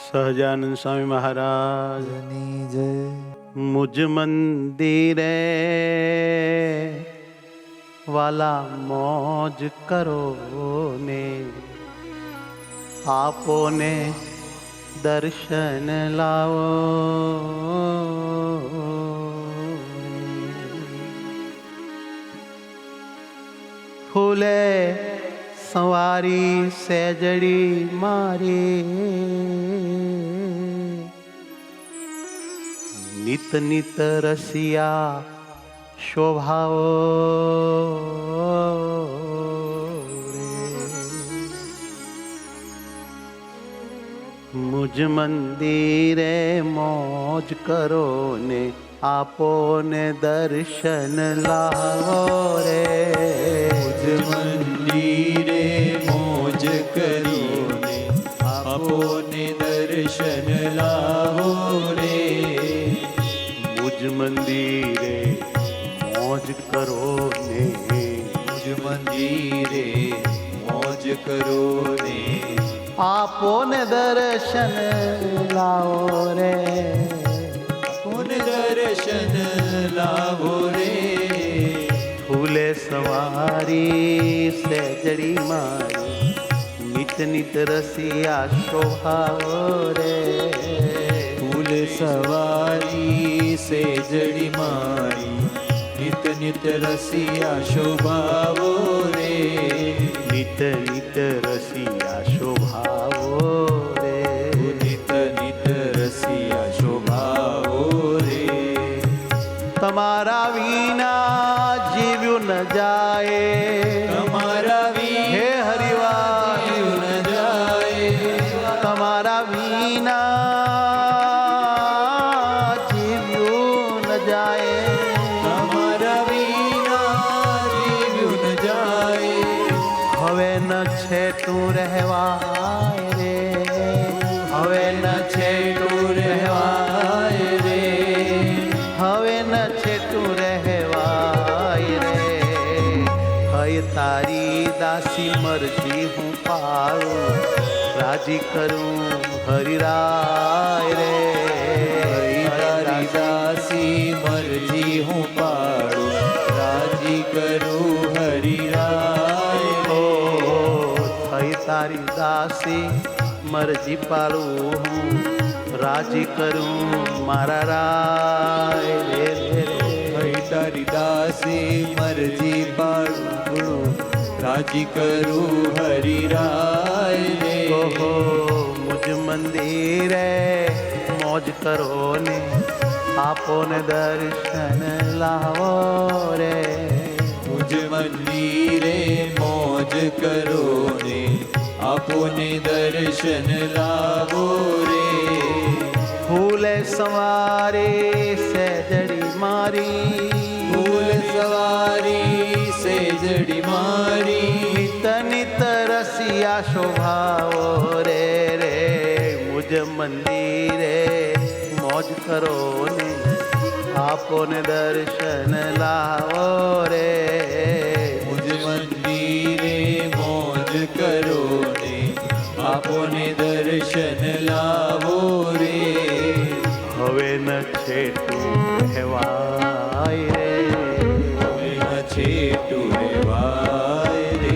સહજાનંદ સ્વામી મહારાજની જય. મુજ મંદિરે વાલા મોજ કરો ને આપો ને દર્શન લાવો. ફૂલે સવારી સેજડી મારી નિત નિત રસિયા શોભાવો મુજ મંદિરે મોજ કરો ને આપો ને દર્શન લાવો રે. મુજ મંદિરે મોજ કરો ને આપો ને દર્શન લાવો રે. મુજ મંદિરે મોજ કરો ને મુજ મંદિરે મોજ કરો ને આપો ને દર્શન લાવો રે. આપોને દર્શન લાવો રે. ફૂલે સવારી સેજડી મારી નિત નિત રસિયા શોભાવો રે. ફૂલ સવારી સેજડી મારી નિત નિત રસિયા શોભાવો રે. નિત નિત રસિયા શોભાવો રે. નિત નિત રસિયા શોભાવો રે. તમારા વિના જીવ્યું ન જાય. તમારા હે હરિવાર જીવ ન જાય. તમારા વિના જીવ્યું ન જાય. તમારા વિના જીવ્યું ન જાય. હવે ન છેટું રહેવાય રે. હવે ન છેટું રહેવાય રે. હવે ન છેટું રહેવાય રે. હય તારી દાસી મરજી હું પાળું રાજી કરું હરિરાય રે. તારી દાસી મરજી હું પાડું રાજી કરું હરિરાય. થઈ તારી દાસી મરજી પાળું હું રાજી કરું મારા રાય રે. હઈ તારી દાસી મરજી પાડું રાજી કરું હરિરાય રે. ઓહો મુજ મંદિરે મોજ કરો ને આપો ને દર્શન લાવો રે. મુજ મંદિરે મોજ કરો ને આપો ને દર્શન લાવો રે. ફૂલે સવારે સેજડી મારી. ફૂલ સવારી સેજડી મારી નિત નિત રસિયા શોભાવો રે. રે મુજ મંદિરે મોજ કરો ને આપો ને દર્શન લાવો રે. મુજ મંદિરે મોજ કરો ને આપો ને દર્શન લાવો રે. હવે ન છેટું કહેવાય રે. હવે ન છેટું રહેવાય રે.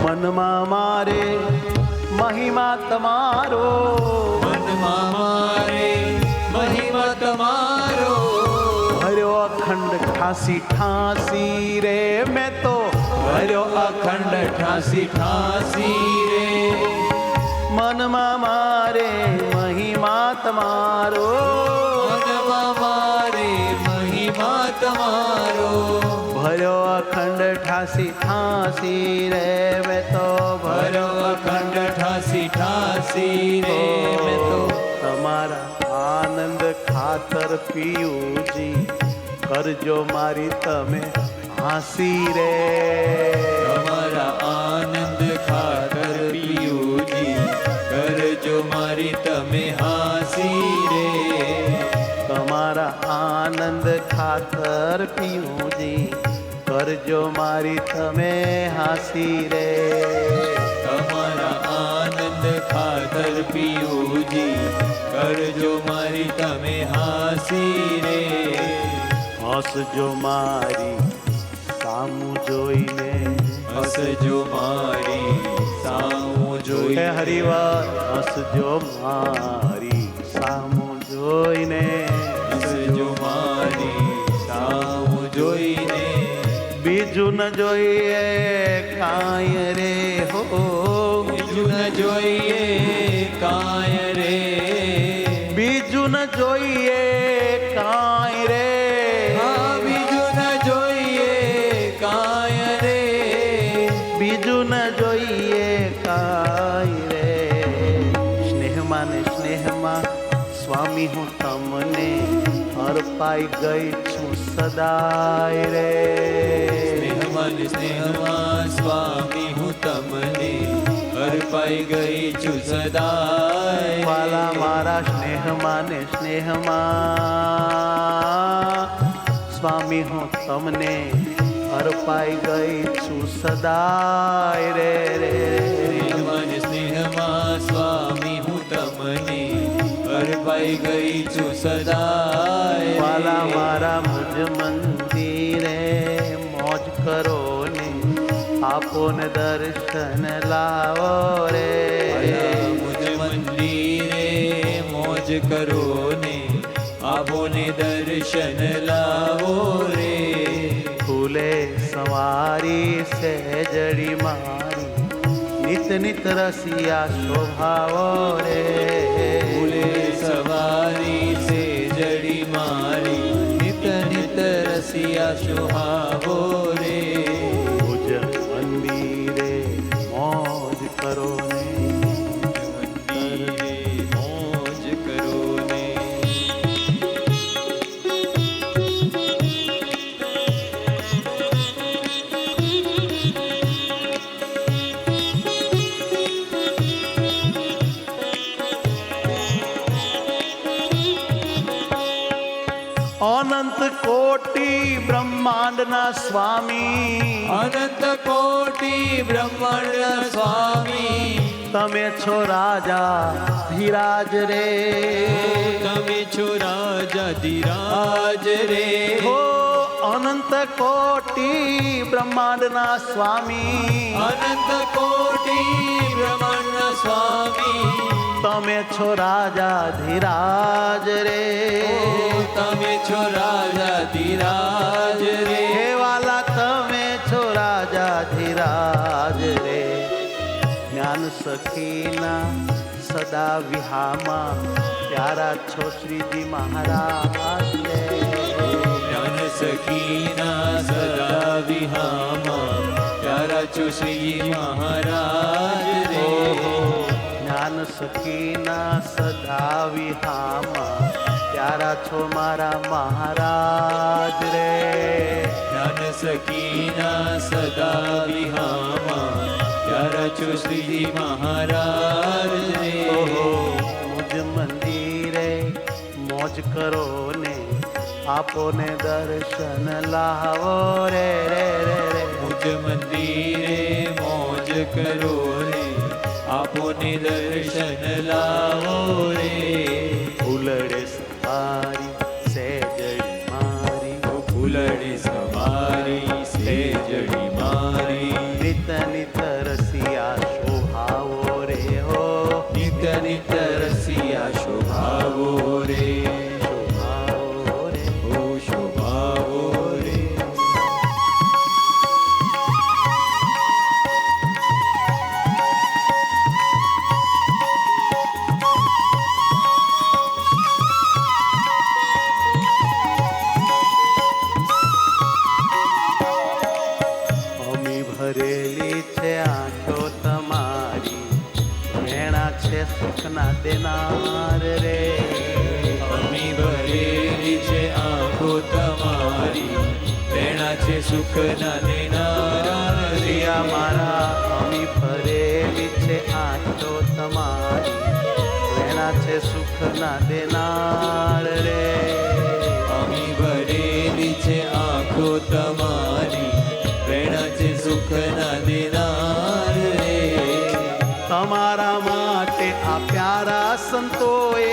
મનમાં મારે મહિમા તમારો. મનમાં મારે મહિમા તમારો ભર્યો અખંડ ઠાસી ઠાસી રે. મેં તો ભર્યો અખંડ ઠાસી ઠાસી રે. મનમાં મારે મહિમા તમારો. મનમાં મારે મહિમા તમારો ભર્યો અખંડ ઠાસી ઠાસી રે. મેં તો ભરો અખંડ હાસી રે મેં તો તમારા આનંદ ખાતર પિયુજી કરજો મારી તમે હાસી રે તમારા આનંદ ખાતર પિયુજી કરજો મારી તમે હાસી રે તમારા આનંદ ખાતર પિયુજી કરજો મારી તમે હાસી રે તમારા આનંદ ખાતર પિયુજી કરજો મારી તમે હાસી રે હસજો મારી સામું જોઈને હસજો મારી સામું હે જોઈ હરિવાર હસજો મારી સામું જોઈને હસજો મારી સામું જોઈને બીજું ન જોઈએ કાંઈ રે હો બીજું ન જોઈએ કાંઈ રે બીજું ન જોઈએ કાંઈ રે હા બીજું ન જોઈએ કાંઈ રે બીજું ન જોઈએ કાંઈ રે સ્નેહમાં ને સ્નેહમાં સ્વામી હું તમને અર્પાઈ ગઈ છું સદાય રે સ્નેહમાં ને સ્નેહમાં સ્વામી હું તમને અર્પાઈ ગઈ છું સદાય વાલા મારા સ્નેહમાં ને સ્નેહમાં સ્વામી હું તમને અર્પાઈ ગઈ છું સદાય રે રે સ્નેહમાં ને સ્નેહમાં સ્વામી હું તમને અર્પાઈ ગઈ છું સદાય વાલા મારા મુજ મંદિરે મોજ કરો ને આપો ને દર્શન લાવો રે મુજ મંદિરે મોજ કરો ને આપો ને દર્શન લાવો રે ફૂલે સવારી સેજડી મારી નિત નિત રસિયા શોભાવો રે ફૂલે સવારી સે જડી મારી નિત નિત રસિયા સુહાવો રે ભુજ મંદિરે મોજ કરો ને મંદિરે મોજ કરો ને અનંત કોટી બ્રહ્માંડના સ્વામી અનંત કોટી બ્રહ્માંડ સ્વામી તમે છો રાજા ધીરાજ રે તમે છો રાજા ધીરાજ રે હો અનંત કોટી બ્રહ્માંડના સ્વામી અનંત કોટી બ્રહ્માંડ સ્વામી તમે છો રાજા ધીરાજ રે તમે છો રાજા ધીરાજ રે હે વાલા તમે છો રાજા ધીરાજ રે જ્ઞાન સખીના સદા વિહામાં પ્યારા છો શ્રીજી મહારાજ રે જ્ઞાન સખીના સદા વિહામાં પ્યારા છો શ્રી મહારાજ રે જ્ઞાન સખીના સદા વિહામાં પ્યારા છો મારા મહારાજ રે જ્ઞાન સખીના સદા વિહામાં પ્યારા છો શ્રી મહારાજ રે ઓહો મુજ મંદિરે મોજ કરો ને આપો ને દર્શન લાવો રે રે રે રે મુજ મંદિરે મોજ કરો રે આપો ને દર્શન લાવો રે ફૂલડે સવારી સેજડી મારી ફૂલડી સવારી સેજડી મારી નિત નિત રસિયા શોભાવો રે હો નિત નિત રસિયા શોભાવો રે શોભાવો રે ઓ શોભાવો રે અમી ભરેલી છે સુખ ના દેનાર રે. અમી ભરેલી છે આંખો તમારી, વેણા છે સુખ ના દેનાર રે. રિયા મારા અમી ભરેલી છે આંખો તમારી, વેણા છે સુખ ના દેનાર રે. અમી ભરેલી છે આંખો તમારી, વેણા છે સુખ ના દેનાર રે. તમારા માટે આ પ્યારા સંતોએ,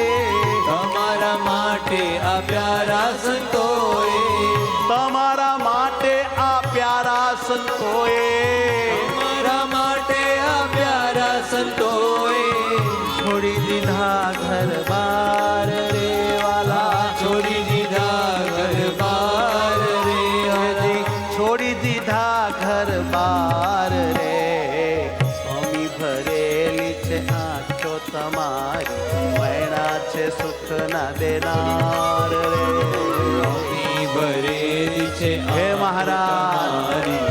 તમારા માટે આ પ્યારા સંતોએ, તમારા માટે આ પ્યારા સંતોએ, તમારા માટે આ પ્યારા સંતોએ છોડી દીધા ઘર બાર રે વાલા. છોડી દીધા ઘર બાર રે. હજી છોડી દીધા ઘર બાર રે. અમી ભરેલી છે આંખો તમારી, વેણા છે સુખ ના દેનાર રે. અમી ભરેલી છે હે મહારાજ, તમારી,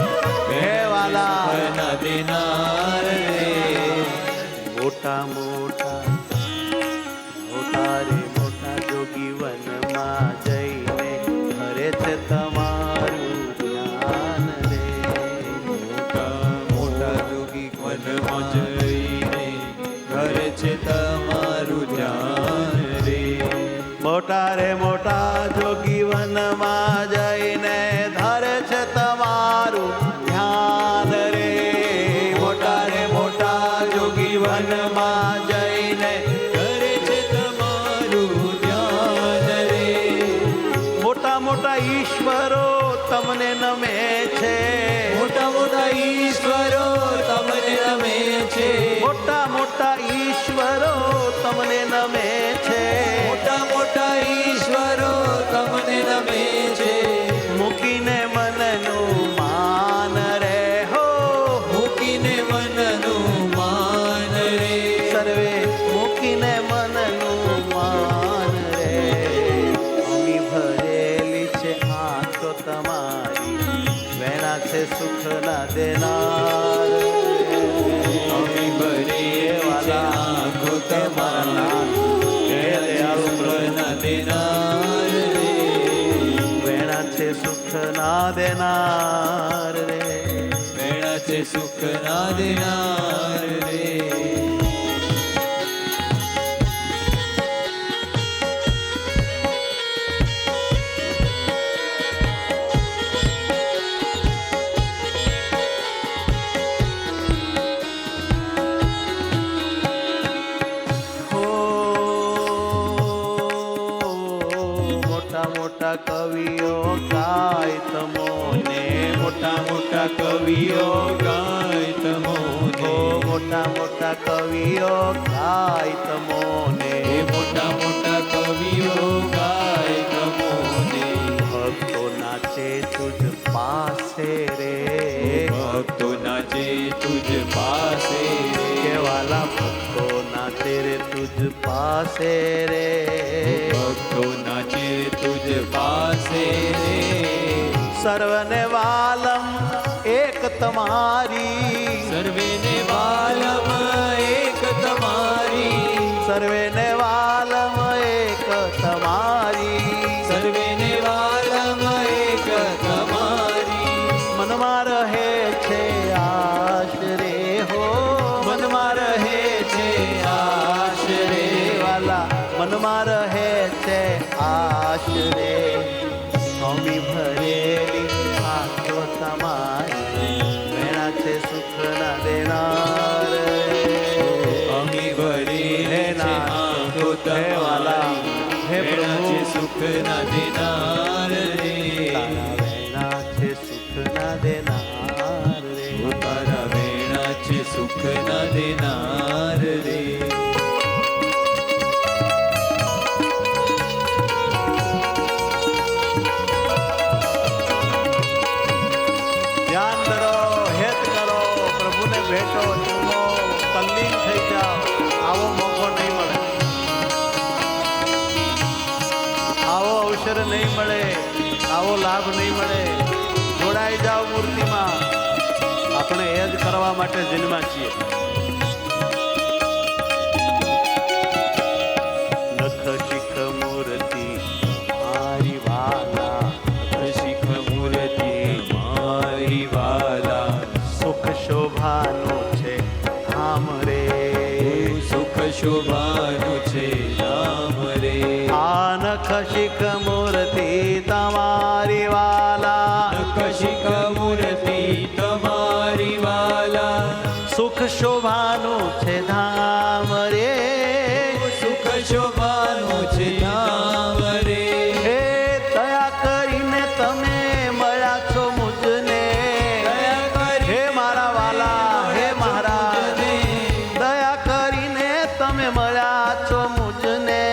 હે વાલા. સુખ ના દેનાર રે. મોટા મોટા મોટા રે મોટા જોગી વનમાં જઈને ઘરે છે તમારું ધ્યાન રે. મોટા મોટા જોગી વનમાં જઈને ઘરે છે તમારું ધ્યાન રે. મોટા રે મોટા જોગી વનમાં જઈને ધરે છે તમારું ધ્યાન રે. મોટા રે મોટા જોગી વનમાં જઈને ઘરે છે તમારું ધ્યાન રે. મોટા મોટા ઈશ્વરો તમને નમે છે. મોટા મોટા ઈશ્વરો તમને નમે છે. મોટા મોટા ઈશ્વરો તમને નમે છે. મોટા મોટા ઈશ્વરો તમને નમે છે. મૂકીને મનનું માન રે હો, મૂકીને મનનું માન રે. સર્વે મૂકીને મનનું માન રે. અમી ભરેલી છે આંખો તમારી, વેણા છે સુખ ના દેનાર. અમી ભરેલી છે આંખો તમારી, વેણા છે સુખ ના દેનાર રે. વેણા છે સુખ ના દેનાર રે. વેણા છે સુખ ના દેનાર રે. હો મોટા મોટા કવિઓ ગાય તમોને. મોટા મોટા કવિઓ ગાય તમોને. હો મોટા મોટા કવિઓ ગાય તમોને. મોટા મોટા કવિઓ ગાય તમોને. ભક્તો નાચે તુજ પાસે રે. ભક્તો નાચે તુજ પાસે રે. કેવાલા ભક્તો નાચે રે તુજ પાસે રે. ભક્તો નાચે તુજ પાસે રે. સર્વને વાલમ એક તમારી. સર્વેને વાલમ એક તમારી. સર્વેને વાલમ એક તમારી. સર્વેને વાલમ એક તમારી. મનમાં રહે છે આશરે હો. મનમાં રહે છે આશરે. વાલા મનમાં રહે છે આશરે. અમી ભરેલી આંખો તમારી, વેણા છે સુખ ના દેનાર રે. અમી ભરેલી છે આંખો તમારી, હે વેણા પ્રભુ. છે સુખ ના દેનાર રે. તારા વેણા છે સુખ ના દેનાર રે. તારા વેણા છે સુખ ના દેનાર રે. ધ્યાન કરો, હેત કરો, પ્રભુને ભેટો ચૂમો, તલ્લીન થઈ જાઓ. આવો મોકો નહીં મળે, આવો અવસર નહીં મળે, આવો લાભ નહીં મળે. જોડાઈ જાઓ મૂર્તિમાં. આપણે એ જ કરવા માટે જન્મ્યા છીએ. શોભાનું છે નામ રે. આનખ શિખ મૂર્તિ તમારી વાલા, કશિક મૂર્તિ તમારી વાલા, સુખ શોભાનું છે ધામ રે. સુખ શોભાનું છે નામ રે. હે દયા કરીને તમે મળ્યા છો મુજને, હે મારા વાલા, હે મહારાજ, દયા કરીને તમે મળ્યા છો મુજને.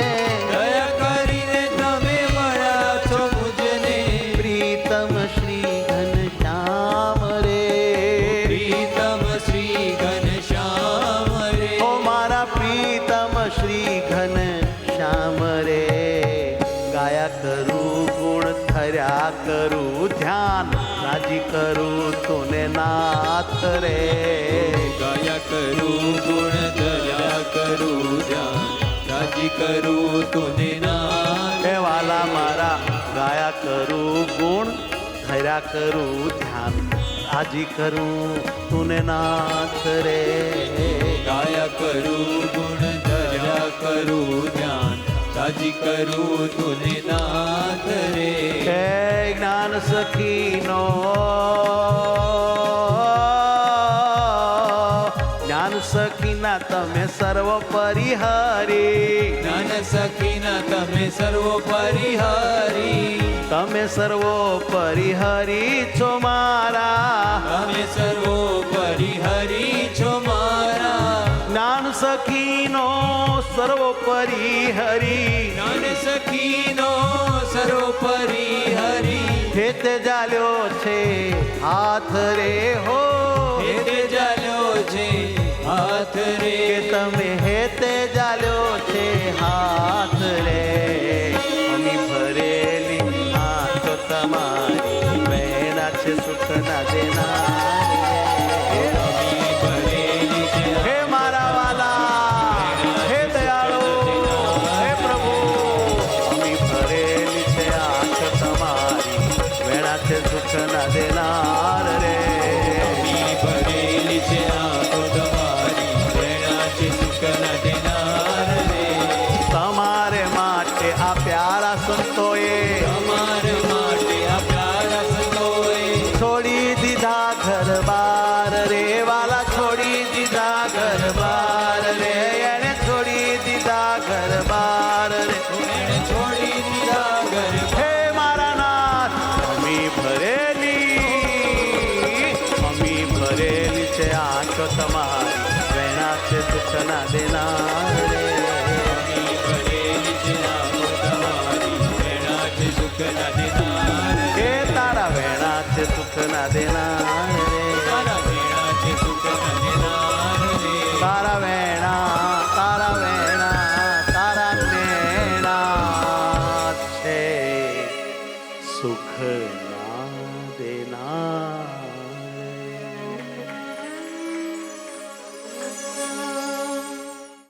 દયા કરીને તમે મળ્યા છો મુજને. પ્રીતમ શ્રી ઘનશ્યામ રે, પ્રીતમ શ્રી ઘનશ્યામ રે. ઓ મારા પ્રીતમ શ્રી ઘનશ્યામ રે. ગાયા કરું ગુણ ધર્યા કરું ધ્યાન, રાજી કરું તુને નાથ રે. ગાયા કરું ગુણ ધર્યા કરું ધ્યાન, રાજી કરું તુને નાથ. હે વાલા મારા ગાયા કરું ગુણ ધર્યા કરું ધ્યાન, રાજી કરું તુને નાથ રે. ગાયા કરું ગુણ ધર્યા કરું ધ્યાન, રાજી કરું તુને નાથ રે. હે જ્ઞાન સખીનો જ્ઞાન સખીના તમે સર્વ પરિહારી, જ્ઞાન સખીના તમે સર્વોપરિહારી. તમે સર્વોપરિહરી છો મારા. તમે સર્વોપરિહરી છો મારા. જ્ઞાન સખીનો સર્વોપરિહરી, જ્ઞાન સખીનો સર્વોપરિહરી. હેતે જાલ્યો છે હાથ રે હો, હેતે ચાલ્યો છે હાથ રે. કે તમે હેતે જાલ્યો છે હાથ રે. અમી ભરેલી હાથ તમારી વેણા છે સુખ ના દેનારી. અમી ભરેલી છે હે મારા વાલા, હે દયાળુ, હે પ્રભુ, અમી ભરેલી છે આંખ તમારી વેણા છે સુખ ના દેનાર રે. અમી ભરેલી છે આંખો તમારી, પ્રેરણા છે સુખ ના દેનાર રે. તમારે માટે આ પ્યારા સંતોએ તમારા માટે આ પ્યારા સંતોએ છોડી દીધા ઘર બાર રે. વાલા છોડી દીધા ઘર બાર રે, એને છોડી દીધા ઘર બાર રે. એણે છોડી દીધા ઘર. હે મારા નાથ, અમી ભરેલી છે આંખો તમારી વેણા છે સુખ ના દેનાર રે. અમી ભરેલી છે આંખો તમારી, પ્રેરણા છે સુખ ના દેનાર રે. હે તારા વેણા છે સુખ ના દેનાર રે. તારા પ્રેરણા છે સુખ ના દેનાર રે. તારા વેણા, તારા વેણા, તારા વેણા છે સુખ